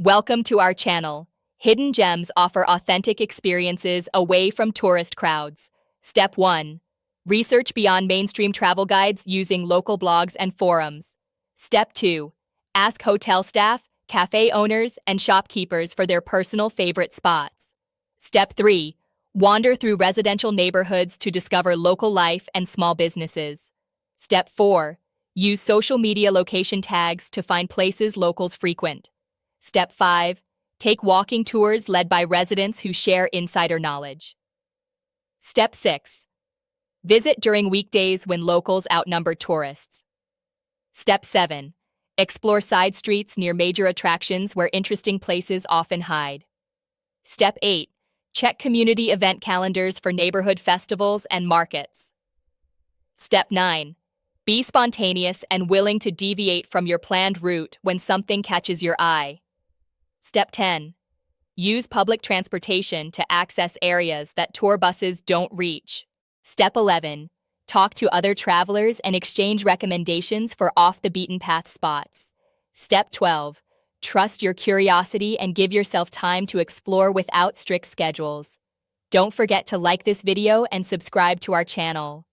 Welcome to our channel. Hidden gems offer authentic experiences away from tourist crowds. Step 1. Research beyond mainstream travel guides using local blogs and forums. Step 2. Ask hotel staff, cafe owners, and shopkeepers for their personal favorite spots. Step 3. Wander through residential neighborhoods to discover local life and small businesses. Step 4. Use social media location tags to find places locals frequent. Step 5. Take walking tours led by residents who share insider knowledge. Step 6. Visit during weekdays when locals outnumber tourists. Step 7. Explore side streets near major attractions where interesting places often hide. Step 8. Check community event calendars for neighborhood festivals and markets. Step 9. Be spontaneous and willing to deviate from your planned route when something catches your eye. Step 10. Use public transportation to access areas that tour buses don't reach. Step 11. Talk to other travelers and exchange recommendations for off-the-beaten-path spots. Step 12. Trust your curiosity and give yourself time to explore without strict schedules. Don't forget to like this video and subscribe to our channel.